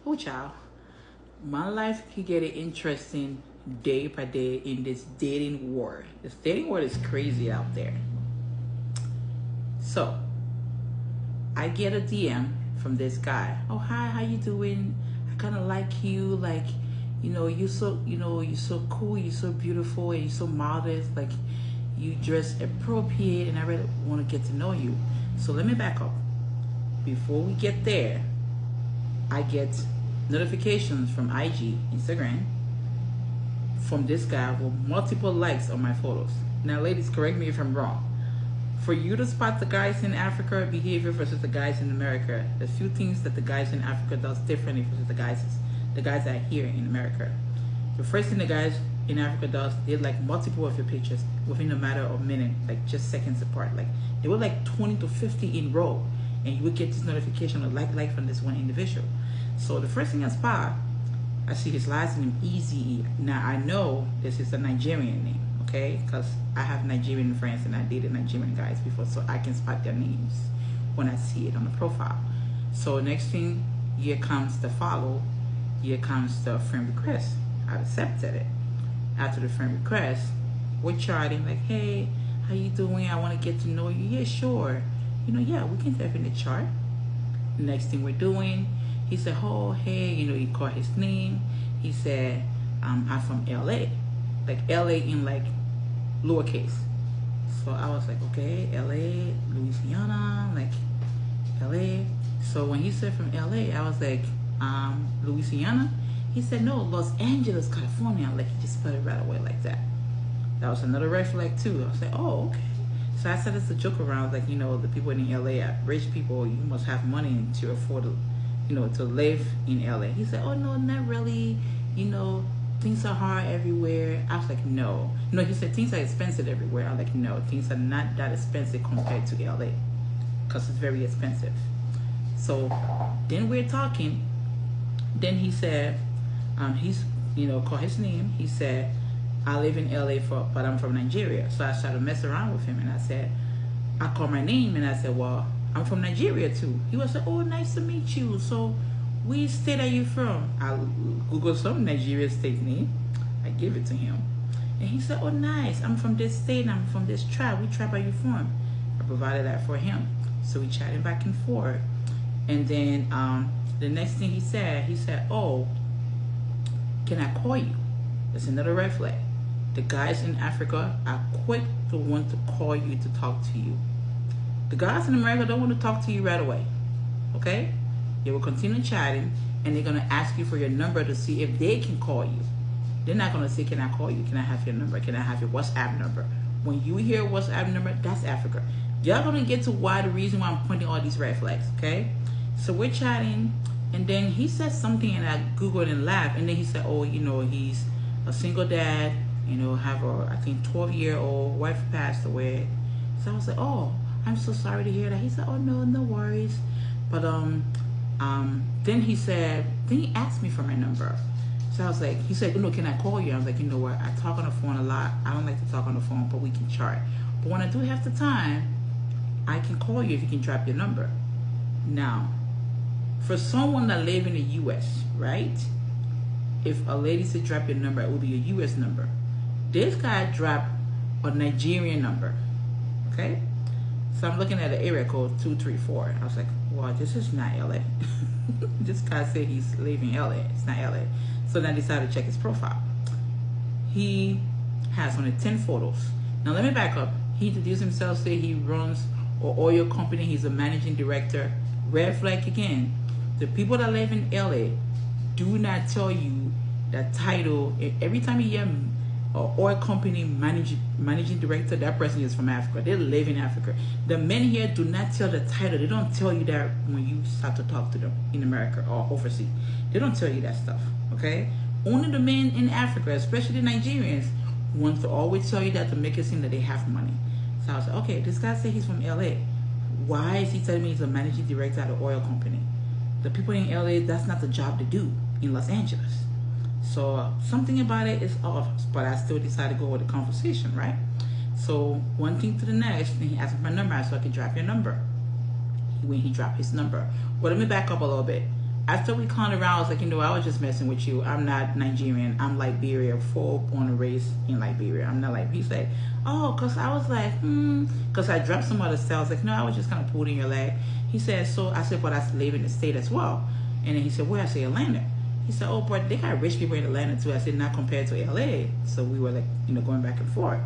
Oh, child. My life keep getting interesting day by day in this dating war. This dating war is crazy out there. So, I get a DM from this guy. Oh, hi, how you doing? I kind of like you. Like, you're so cool. You're so beautiful, and you're so modest. Like, you dress appropriate, and I really want to get to know you. So let me back up. Before we get there, I get notifications from IG, Instagram, from this guy with multiple likes on my photos. Now, ladies, correct me if I'm wrong. For you to spot the guys in Africa behavior versus the guys in America, there's few things that the guys in Africa does differently versus the guys that are here in America. The first thing the guys in Africa does, they like multiple of your pictures within a matter of minutes, like just seconds apart. Like they were like 20 to 50 in row, and you would get this notification of like from this one individual. So the first thing I spot, I see his last name Easy. Now I know this is a Nigerian name, okay? Because I have Nigerian friends and I dated Nigerian guys before, so I can spot their names when I see it on the profile. So next thing, here comes the follow, here comes the friend request. I accepted it. After the friend request, we're chatting like, hey, how you doing? I want to get to know you. Yeah, sure. Yeah, we can definitely chat. Next thing we're doing, he said, oh, hey, he called his name. He said, I'm from LA. Like LA in like lowercase. So I was like, okay, LA, Louisiana, like LA. So when he said from LA, I was like, Louisiana? He said, no, Los Angeles, California. Like he just put it right away like that. That was another red flag too. I was like, oh, okay. So I said it's a joke around, like, the people in LA, rich people, you must have money to afford to live in LA. He said, oh no, not really. Things are hard everywhere. I was like, no. He said things are expensive everywhere. I was like, no, things are not that expensive compared to LA, because it's very expensive. So then we're talking. Then he said, he's called his name. He said, I live in LA but I'm from Nigeria. So I started to mess around with him, and I said, I called my name, and I said, well, I'm from Nigeria too. He was like, oh, nice to meet you. So which state are you from? I Googled some Nigeria state name. I give it to him. And he said, oh, nice. I'm from this state and I'm from this tribe. Which tribe are you from? I provided that for him. So we chatted back and forth. And then the next thing he said, oh, can I call you? That's another red flag. The guys in Africa are quick to want to call you to talk to you. The guys in America don't want to talk to you right away. Okay? They will continue chatting, and they're going to ask you for your number to see if they can call you. They're not going to say, can I call you? Can I have your number? Can I have your WhatsApp number? When you hear WhatsApp number, that's Africa. Y'all going to get to the reason why I'm pointing all these red flags, okay? So we're chatting, and then he said something, and I Googled and laughed, and then he said, oh, he's a single dad, have a, I think, 12-year-old wife passed away. So I was like, oh, I'm so sorry to hear that. He said, oh, no worries. But then he asked me for my number. So I was like, he said, can I call you? I was like, you know what? I talk on the phone a lot. I don't like to talk on the phone, but we can chat. But when I do have the time, I can call you if you can drop your number. Now, for someone that live in the U.S., right? If a lady said drop your number, it would be a U.S. number. This guy dropped a Nigerian number, okay? So I'm looking at the area code 234. I was like, well, this is not LA. This guy said he's living LA. It's not LA. So then I decided to check his profile. He has only 10 photos. Now let me back up. He introduced himself, said he runs an oil company. He's a managing director. Red flag again. The people that live in LA do not tell you that title. Every time you hear an oil company managing director, that person is from Africa. They live in Africa. The men here do not tell the title. They don't tell you that when you start to talk to them in America or overseas. They don't tell you that stuff, okay? Only the men in Africa, especially the Nigerians, want to always tell you that to make it seem that they have money. So I was like, okay, this guy said he's from LA. Why is he telling me he's a managing director at an oil company? The people in LA, that's not the job to do in Los Angeles. So something about it is off, but I still decided to go with the conversation, right? So one thing to the next, and he asked me my number, so I could drop your number. When he dropped his number. Well, let me back up a little bit. after we clowned around, I was like, I was just messing with you. I'm not Nigerian. I'm Liberia, full born and raised in Liberia. I'm not like, he said, oh, because I was like, because I dropped some other stuff. I was like, no, I was just kind of pulled in your leg. He said, so I said, but I live in the state as well. And then he said, where? I said, Atlanta. He said, oh, but they got rich people in Atlanta too. I said, not compared to LA. So we were like, going back and forth.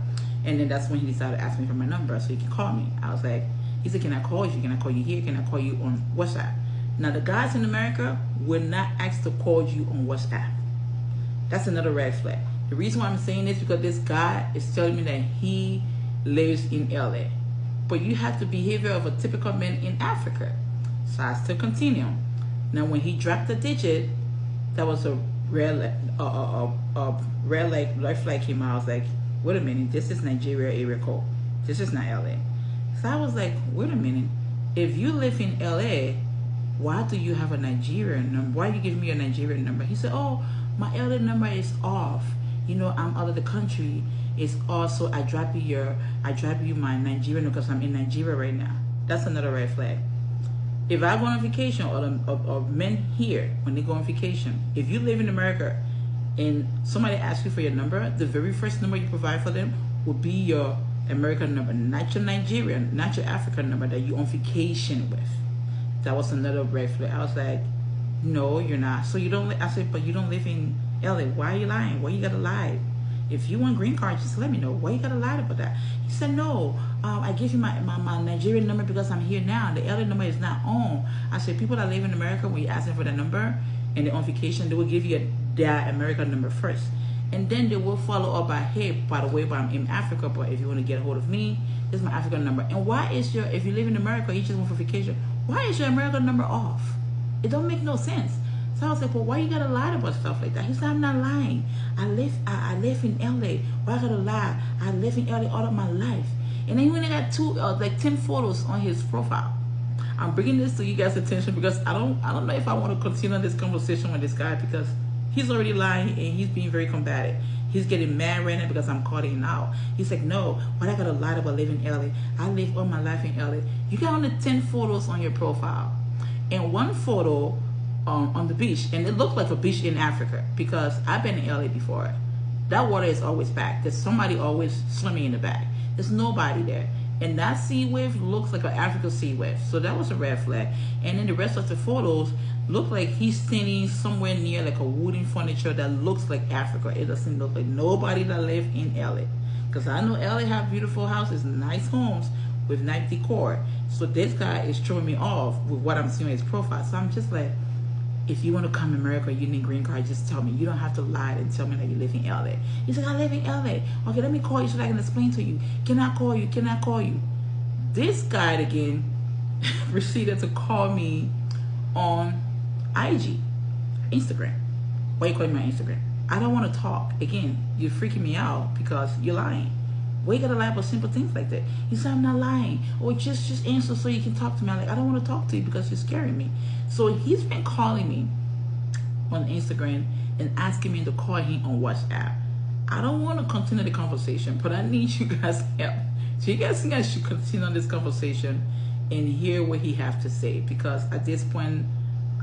And then that's when he decided to ask me for my number so he could call me. I was like, he said, can I call you? Can I call you here? Can I call you on WhatsApp? Now, the guys in America will not ask to call you on WhatsApp. That's another red flag. The reason why I'm saying this is because this guy is telling me that he lives in LA. But you have the behavior of a typical man in Africa. So I still continue. Now, when he dropped the digit, that was a red flag came out. I was like, wait a minute, this is Nigeria area code. This is not LA. So I was like, wait a minute. If you live in LA, why do you have a Nigerian number? Why you give me a Nigerian number? He said, oh, my LA number is off. I'm out of the country. It's also I drop you my Nigerian because I'm in Nigeria right now. That's another red flag. If I go on vacation, or men here when they go on vacation, if you live in America and somebody asks you for your number, the very first number you provide for them will be your American number, not your Nigerian, not your African number that you're on vacation with. That was another red flag. I was like, no, you're not. So you don't, I said, but you don't live in LA. Why are you lying? Why you gotta lie? If you want green card, just let me know. Why you gotta lie about that? He said, no, I give you my Nigerian number because I'm here now. The LA number is not on. I said, people that live in America, when you ask them for the number and they're on vacation, they will give you their American number first. And then they will follow up by, hey, by the way, but I'm in Africa, but if you want to get a hold of me, this is my African number. And why is if you live in America, you just went for vacation, why is your American number off? It don't make no sense. So I was like, well, why you gotta lie about stuff like that? He said, I'm not lying. I live in LA. Why I gotta lie? I live in LA all of my life. And then he only got 10 photos on his profile. I'm bringing this to you guys' attention because I don't know if I want to continue this conversation with this guy because he's already lying and he's being very combative. He's getting mad right now because I'm calling him out. He's like, no, why I gotta lie about living in LA? I live all my life in LA. You got only 10 photos on your profile. And one photo on the beach, and it looked like a beach in Africa because I've been in LA before. That water is always back. There's somebody always swimming in the back. There's nobody there. And that sea wave looks like an African sea wave. So that was a red flag. And then the rest of the photos look like he's standing somewhere near like a wooden furniture that looks like Africa. It doesn't look like nobody that live in LA. Because I know LA have beautiful houses, nice homes with nice decor. So this guy is showing me off with what I'm seeing in his profile. So I'm just like, if you want to come to America, you need green card, just tell me. You don't have to lie and tell me that you live in LA. He's like, I live in LA. Okay, let me call you so that I can explain to you. Can I call you? Can I call you? This guy again proceeded to call me on IG, Instagram. Why you calling me on Instagram? I don't want to talk. Again, you're freaking me out because you're lying. Why you gotta lie about simple things like that? He said, I'm not lying. Or just answer so you can talk to me. I'm like, I don't want to talk to you because you're scaring me. So he's been calling me on Instagram and asking me to call him on WhatsApp. I don't want to continue the conversation, but I need you guys' help. So you guys should continue on this conversation and hear what he have to say, because at this point,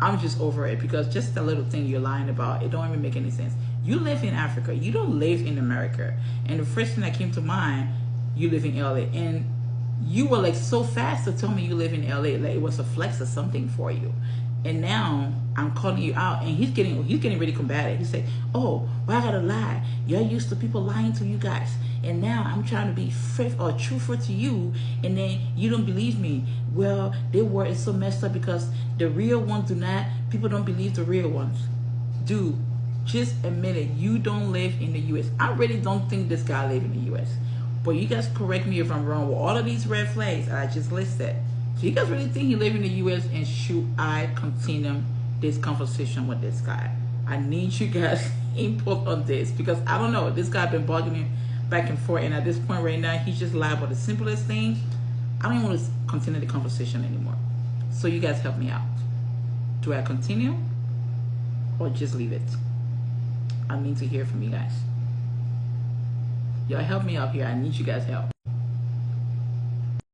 I'm just over it, because just a little thing you're lying about, it don't even make any sense. You live in Africa. You don't live in America. And the first thing that came to mind, you live in LA. And you were like so fast to tell me you live in LA, like it was a flex or something for you. And now I'm calling you out, and he's getting really combative. He said, oh, why I gotta lie? You're used to people lying to you guys. And now I'm trying to be faithful or truthful to you, and then you don't believe me. Well, their word is so messed up because the real ones people don't believe the real ones. Dude, just admit it. You don't live in the U.S. I really don't think this guy live in the U.S. But you guys correct me if I'm wrong with all of these red flags I just listed. So you guys really think he live in the U.S. and should I continue this conversation with this guy? I need you guys input on this, because I don't know. This guy been bugging me back and forth, and at this point right now, he's just liable about the simplest thing. I don't even want to continue the conversation anymore. So you guys help me out. Do I continue or just leave it? I need to hear from you guys. Y'all help me out here. I need you guys' help.